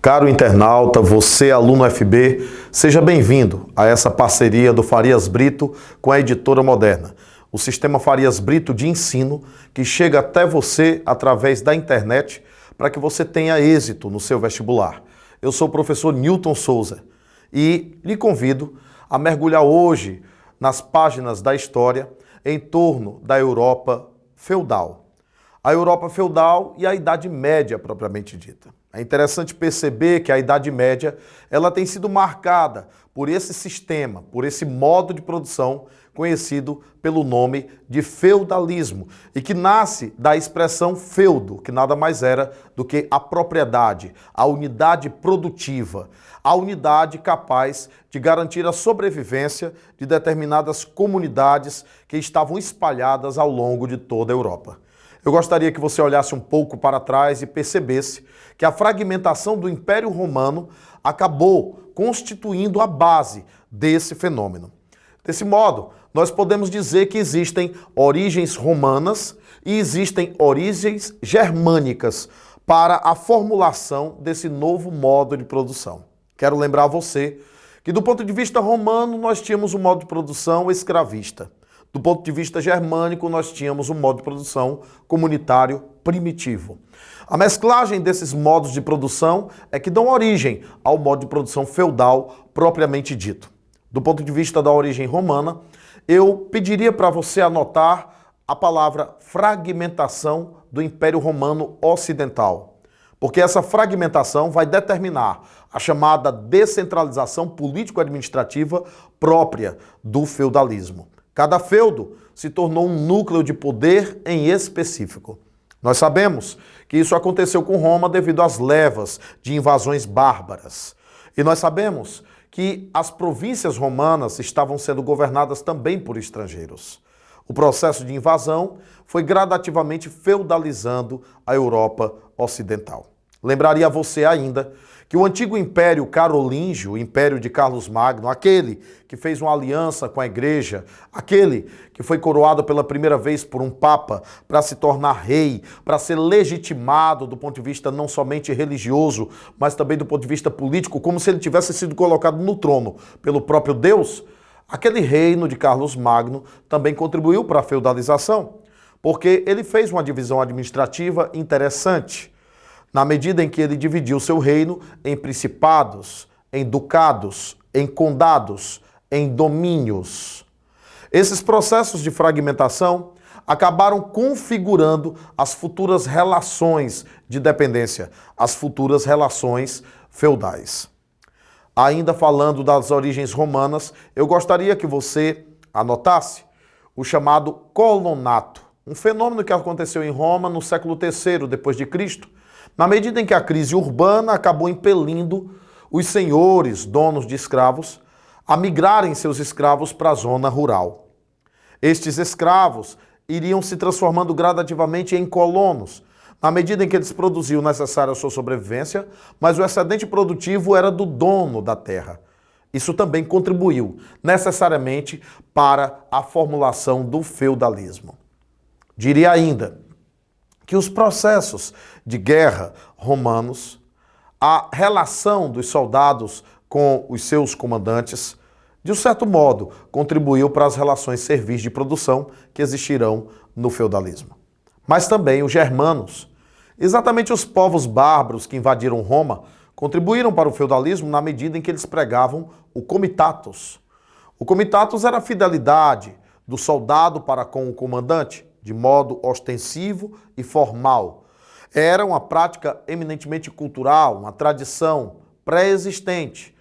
Caro internauta, você aluno FB, seja bem-vindo a essa parceria do Farias Brito com a Editora Moderna, o sistema Farias Brito de ensino que chega até você através da internet para que você tenha êxito no seu vestibular. Eu sou o professor Newton Souza e lhe convido a mergulhar hoje nas páginas da história em torno da Europa feudal. A Europa feudal e a Idade Média propriamente dita. É interessante perceber que a Idade Média ela tem sido marcada por esse sistema, por esse modo de produção conhecido pelo nome de feudalismo e que nasce da expressão feudo, que nada mais era do que a propriedade, a unidade produtiva, a unidade capaz de garantir a sobrevivência de determinadas comunidades que estavam espalhadas ao longo de toda a Europa. Eu gostaria que você olhasse um pouco para trás e percebesse que a fragmentação do Império Romano acabou constituindo a base desse fenômeno. Desse modo, nós podemos dizer que existem origens romanas e existem origens germânicas para a formulação desse novo modo de produção. Quero lembrar a você que do ponto de vista romano nós tínhamos um modo de produção escravista. Do ponto de vista germânico, nós tínhamos um modo de produção comunitário primitivo. A mesclagem desses modos de produção é que dão origem ao modo de produção feudal propriamente dito. Do ponto de vista da origem romana, eu pediria para você anotar a palavra fragmentação do Império Romano Ocidental, porque essa fragmentação vai determinar a chamada descentralização político-administrativa própria do feudalismo. Cada feudo se tornou um núcleo de poder em específico. Nós sabemos que isso aconteceu com Roma devido às levas de invasões bárbaras. E nós sabemos que as províncias romanas estavam sendo governadas também por estrangeiros. O processo de invasão foi gradativamente feudalizando a Europa Ocidental. Lembraria a você ainda que o antigo Império Carolíngio, o Império de Carlos Magno, aquele que fez uma aliança com a Igreja, aquele que foi coroado pela primeira vez por um Papa para se tornar rei, para ser legitimado do ponto de vista não somente religioso, mas também do ponto de vista político, como se ele tivesse sido colocado no trono pelo próprio Deus, aquele reino de Carlos Magno também contribuiu para a feudalização, porque ele fez uma divisão administrativa interessante, na medida em que ele dividiu seu reino em principados, em ducados, em condados, em domínios. Esses processos de fragmentação acabaram configurando as futuras relações de dependência, as futuras relações feudais. Ainda falando das origens romanas, eu gostaria que você anotasse o chamado colonato, um fenômeno que aconteceu em Roma no século III depois de Cristo, na medida em que a crise urbana acabou impelindo os senhores, donos de escravos, a migrarem seus escravos para a zona rural. Estes escravos iriam se transformando gradativamente em colonos, na medida em que eles produziam o necessário à sua sobrevivência, mas o excedente produtivo era do dono da terra. Isso também contribuiu necessariamente para a formulação do feudalismo. Diria ainda que os processos de guerra romanos, a relação dos soldados com os seus comandantes, de um certo modo, contribuiu para as relações servis de produção que existirão no feudalismo. Mas também os germanos, exatamente os povos bárbaros que invadiram Roma, contribuíram para o feudalismo na medida em que eles pregavam o comitatus. O comitatus era a fidelidade do soldado para com o comandante, de modo ostensivo e formal. Era uma prática eminentemente cultural, uma tradição pré-existente.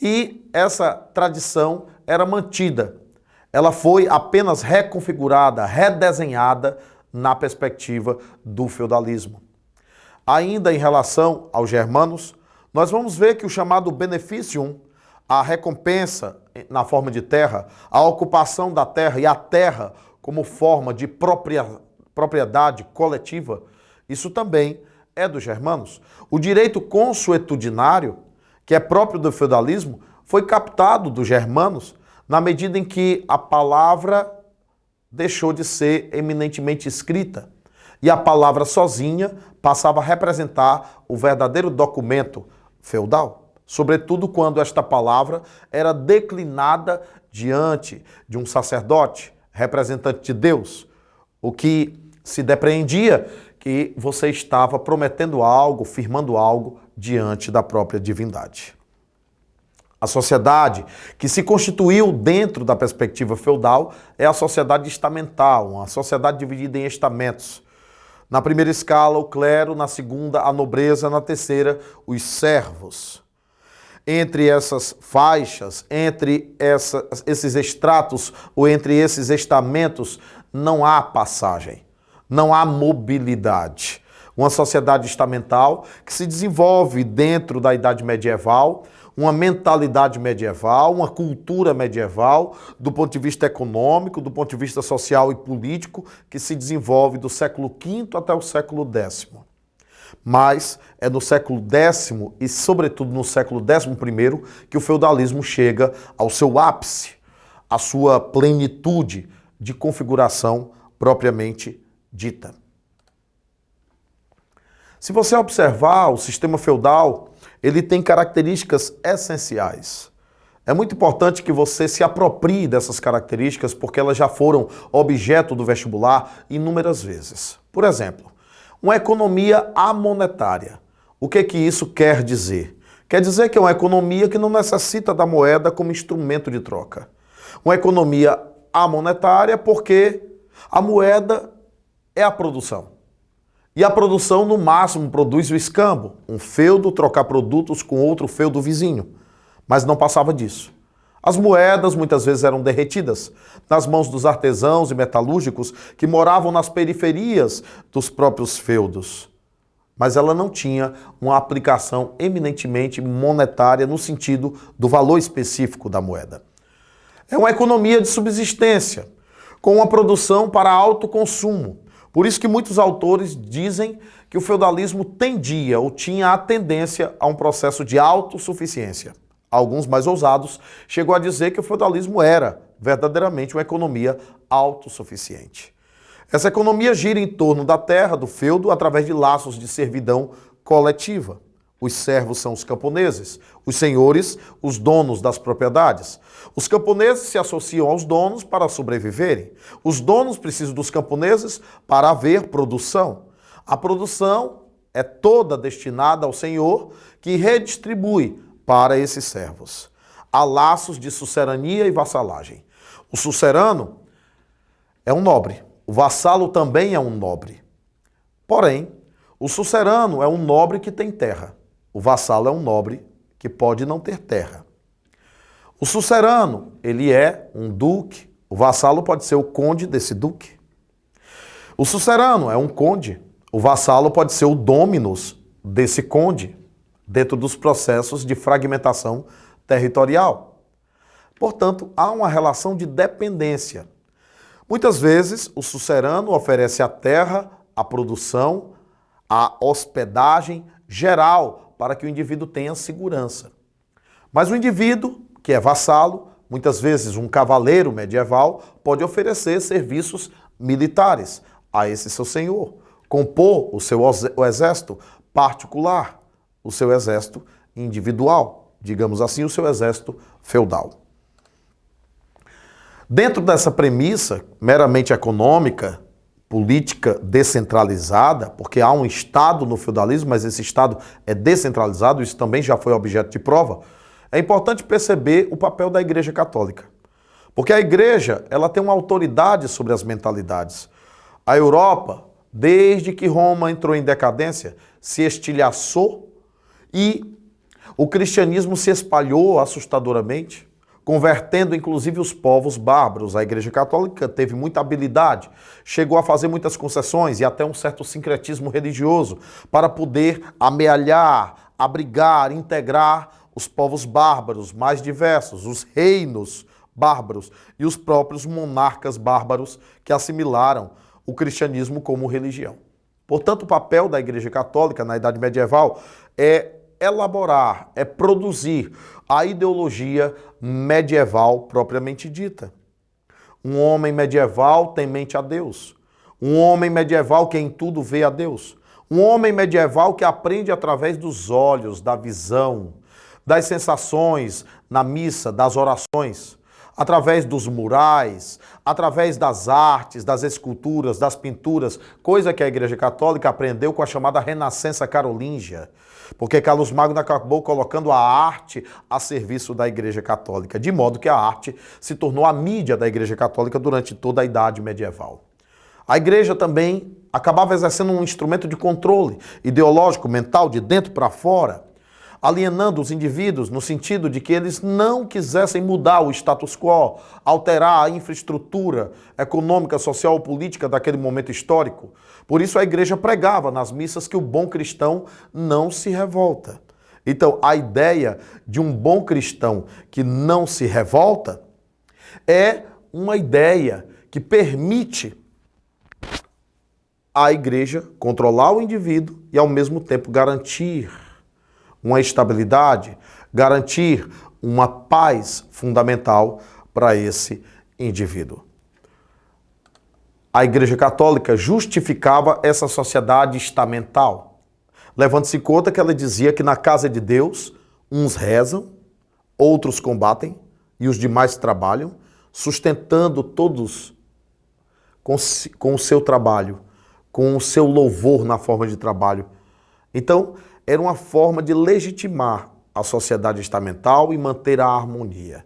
E essa tradição era mantida. Ela foi apenas reconfigurada, redesenhada na perspectiva do feudalismo. Ainda em relação aos germanos, nós vamos ver que o chamado beneficium, a recompensa na forma de terra, a ocupação da terra e a terra como forma de propriedade coletiva, isso também é dos germanos. O direito consuetudinário, que é próprio do feudalismo, foi captado dos germanos na medida em que a palavra deixou de ser eminentemente escrita e a palavra sozinha passava a representar o verdadeiro documento feudal, sobretudo quando esta palavra era declinada diante de um sacerdote, representante de Deus, o que se depreendia que você estava prometendo algo, firmando algo diante da própria divindade. A sociedade que se constituiu dentro da perspectiva feudal é a sociedade estamental, uma sociedade dividida em estamentos. Na primeira escala, o clero, na segunda, a nobreza, na terceira, os servos. Entre essas faixas, entre esses estratos ou entre esses estamentos, não há passagem, não há mobilidade. Uma sociedade estamental que se desenvolve dentro da Idade Medieval, uma mentalidade medieval, uma cultura medieval, do ponto de vista econômico, do ponto de vista social e político, que se desenvolve do século V até o século X. Mas é no século X e, sobretudo, no século XI que o feudalismo chega ao seu ápice, à sua plenitude de configuração propriamente dita. Se você observar o sistema feudal, ele tem características essenciais. É muito importante que você se aproprie dessas características porque elas já foram objeto do vestibular inúmeras vezes. Por exemplo, uma economia amonetária. O que isso quer dizer? Quer dizer que é uma economia que não necessita da moeda como instrumento de troca. Uma economia amonetária porque a moeda é a produção. E a produção, no máximo, produz o escambo, um feudo trocar produtos com outro feudo vizinho. Mas não passava disso. As moedas muitas vezes eram derretidas nas mãos dos artesãos e metalúrgicos que moravam nas periferias dos próprios feudos. Mas ela não tinha uma aplicação eminentemente monetária no sentido do valor específico da moeda. É uma economia de subsistência, com uma produção para autoconsumo. Por isso que muitos autores dizem que o feudalismo tendia ou tinha a tendência a um processo de autossuficiência. Alguns mais ousados chegou a dizer que o feudalismo era verdadeiramente uma economia autossuficiente. Essa economia gira em torno da terra, do feudo, através de laços de servidão coletiva. Os servos são os camponeses, os senhores, os donos das propriedades. Os camponeses se associam aos donos para sobreviverem. Os donos precisam dos camponeses para haver produção. A produção é toda destinada ao senhor, que redistribui para esses servos. Há laços de sucerania e vassalagem. O sucerano é um nobre. O vassalo também é um nobre. Porém, o sucerano é um nobre que tem terra. O vassalo é um nobre que pode não ter terra. O sucerano, ele é um duque. O vassalo pode ser o conde desse duque. O sucerano é um conde. O vassalo pode ser o dominus desse conde, dentro dos processos de fragmentação territorial. Portanto, há uma relação de dependência. Muitas vezes, o sucerano oferece a terra, a produção, a hospedagem geral para que o indivíduo tenha segurança. Mas o indivíduo, que é vassalo, muitas vezes um cavaleiro medieval, pode oferecer serviços militares a esse seu senhor, compor o seu exército particular, o seu exército individual, digamos assim, o seu exército feudal. Dentro dessa premissa meramente econômica, política descentralizada, porque há um Estado no feudalismo, mas esse Estado é descentralizado, isso também já foi objeto de prova, é importante perceber o papel da Igreja Católica. Porque a Igreja, ela tem uma autoridade sobre as mentalidades. A Europa, desde que Roma entrou em decadência, se estilhaçou e o cristianismo se espalhou assustadoramente, convertendo inclusive os povos bárbaros. A Igreja Católica teve muita habilidade, chegou a fazer muitas concessões e até um certo sincretismo religioso para poder amealhar, abrigar, integrar os povos bárbaros mais diversos, os reinos bárbaros e os próprios monarcas bárbaros que assimilaram o cristianismo como religião. Portanto, o papel da Igreja Católica na Idade Medieval é elaborar, é produzir a ideologia medieval propriamente dita. Um homem medieval temente a Deus. Um homem medieval que em tudo vê a Deus. Um homem medieval que aprende através dos olhos, da visão, das sensações na missa, das orações, através dos murais, através das artes, das esculturas, das pinturas, coisa que a Igreja Católica aprendeu com a chamada Renascença Carolíngia, porque Carlos Magno acabou colocando a arte a serviço da Igreja Católica, de modo que a arte se tornou a mídia da Igreja Católica durante toda a Idade Medieval. A Igreja também acabava exercendo um instrumento de controle ideológico, mental, de dentro para fora, alienando os indivíduos no sentido de que eles não quisessem mudar o status quo, alterar a infraestrutura econômica, social ou política daquele momento histórico. Por isso a Igreja pregava nas missas que o bom cristão não se revolta. Então, a ideia de um bom cristão que não se revolta é uma ideia que permite a Igreja controlar o indivíduo e, ao mesmo tempo, garantir uma estabilidade, garantir uma paz fundamental para esse indivíduo. A Igreja Católica justificava essa sociedade estamental, levando-se em conta que ela dizia que na casa de Deus uns rezam, outros combatem e os demais trabalham, sustentando todos com o seu trabalho, com o seu louvor na forma de trabalho. Então, era uma forma de legitimar a sociedade estamental e manter a harmonia.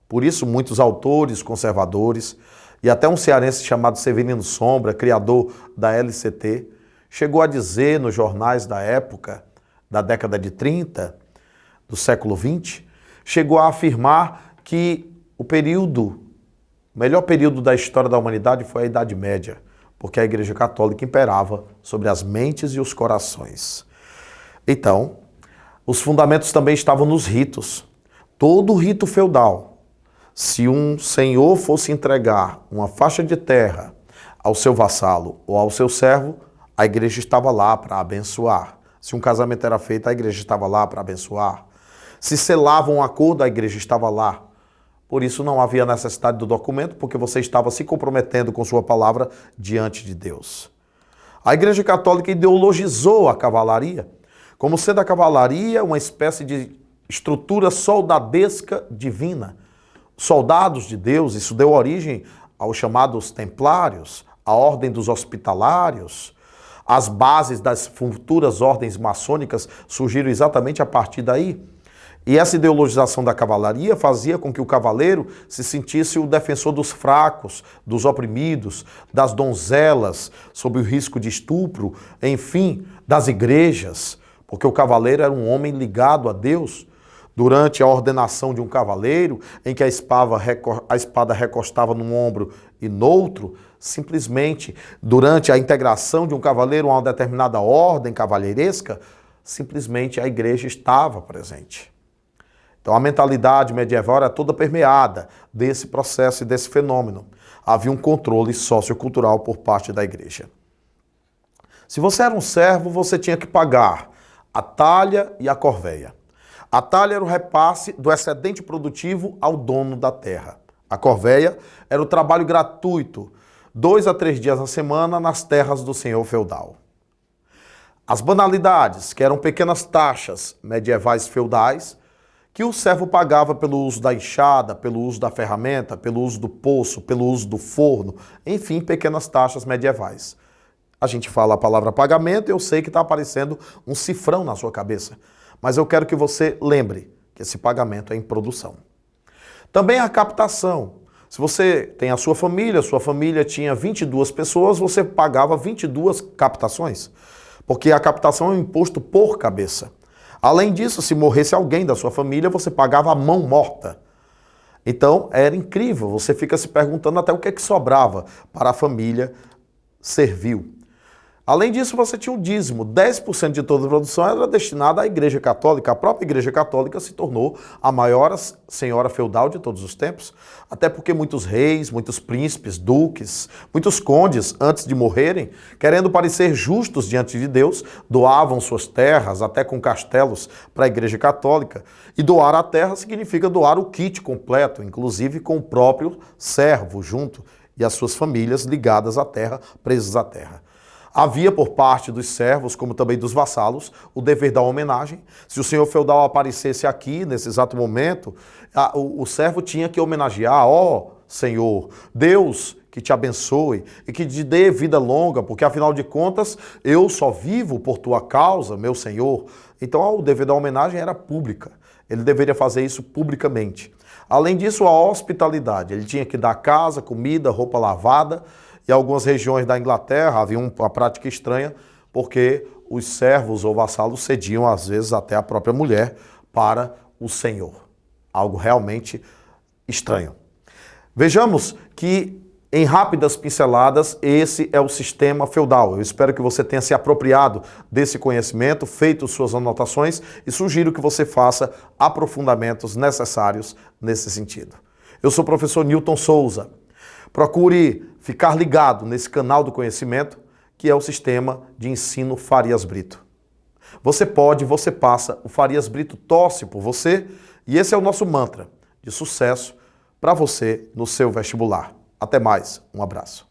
Por isso, muitos autores conservadores, e até um cearense chamado Severino Sombra, criador da LCT, chegou a dizer nos jornais da época, da década de 30, do século 20, chegou a afirmar que o melhor período da história da humanidade foi a Idade Média, porque a Igreja Católica imperava sobre as mentes e os corações. Então, os fundamentos também estavam nos ritos. Todo rito feudal, se um senhor fosse entregar uma faixa de terra ao seu vassalo ou ao seu servo, a igreja estava lá para abençoar. Se um casamento era feito, a igreja estava lá para abençoar. Se selava um acordo, a igreja estava lá. Por isso não havia necessidade do documento, porque você estava se comprometendo com sua palavra diante de Deus. A Igreja Católica ideologizou a cavalaria, como sendo a cavalaria uma espécie de estrutura soldadesca divina. Soldados de Deus, isso deu origem aos chamados templários, a ordem dos hospitalários. As bases das futuras ordens maçônicas surgiram exatamente a partir daí. E essa ideologização da cavalaria fazia com que o cavaleiro se sentisse o defensor dos fracos, dos oprimidos, das donzelas, sob o risco de estupro, enfim, das igrejas, porque o cavaleiro era um homem ligado a Deus. Durante a ordenação de um cavaleiro, em que a espada recostava num ombro e noutro, simplesmente, durante a integração de um cavaleiro a uma determinada ordem cavalheiresca, simplesmente a igreja estava presente. Então a mentalidade medieval era toda permeada desse processo e desse fenômeno. Havia um controle sociocultural por parte da igreja. Se você era um servo, você tinha que pagar a talha e a corveia. A talha era o repasse do excedente produtivo ao dono da terra. A corveia era o trabalho gratuito, 2 a 3 dias na semana, nas terras do senhor feudal. As banalidades, que eram pequenas taxas medievais feudais, que o servo pagava pelo uso da enxada, pelo uso da ferramenta, pelo uso do poço, pelo uso do forno, enfim, pequenas taxas medievais. A gente fala a palavra pagamento e eu sei que está aparecendo um cifrão na sua cabeça, mas eu quero que você lembre que esse pagamento é em produção. Também a captação. Se você tem a sua família tinha 22 pessoas, você pagava 22 captações, porque a captação é um imposto por cabeça. Além disso, se morresse alguém da sua família, você pagava a mão morta. Então, era incrível. Você fica se perguntando até o que é que sobrava para a família servil. Além disso, você tinha o dízimo. 10% de toda a produção era destinada à Igreja Católica. A própria Igreja Católica se tornou a maior senhora feudal de todos os tempos, até porque muitos reis, muitos príncipes, duques, muitos condes, antes de morrerem, querendo parecer justos diante de Deus, doavam suas terras, até com castelos, para a Igreja Católica. E doar a terra significa doar o kit completo, inclusive com o próprio servo junto e as suas famílias ligadas à terra, presas à terra. Havia por parte dos servos, como também dos vassalos, o dever da homenagem. Se o senhor feudal aparecesse aqui, nesse exato momento, o servo tinha que homenagear: ó Senhor, Deus que te abençoe e que te dê vida longa, porque afinal de contas eu só vivo por tua causa, meu Senhor. Então o dever da homenagem era pública. Ele deveria fazer isso publicamente. Além disso, a hospitalidade. Ele tinha que dar casa, comida, roupa lavada. Em algumas regiões da Inglaterra havia uma prática estranha, porque os servos ou vassalos cediam, às vezes, até a própria mulher para o senhor. Algo realmente estranho. Vejamos que, em rápidas pinceladas, esse é o sistema feudal. Eu espero que você tenha se apropriado desse conhecimento, feito suas anotações e sugiro que você faça aprofundamentos necessários nesse sentido. Eu sou o professor Newton Souza. Procure ficar ligado nesse canal do conhecimento, que é o sistema de ensino Farias Brito. Você pode, você passa, o Farias Brito torce por você e esse é o nosso mantra de sucesso para você no seu vestibular. Até mais, um abraço.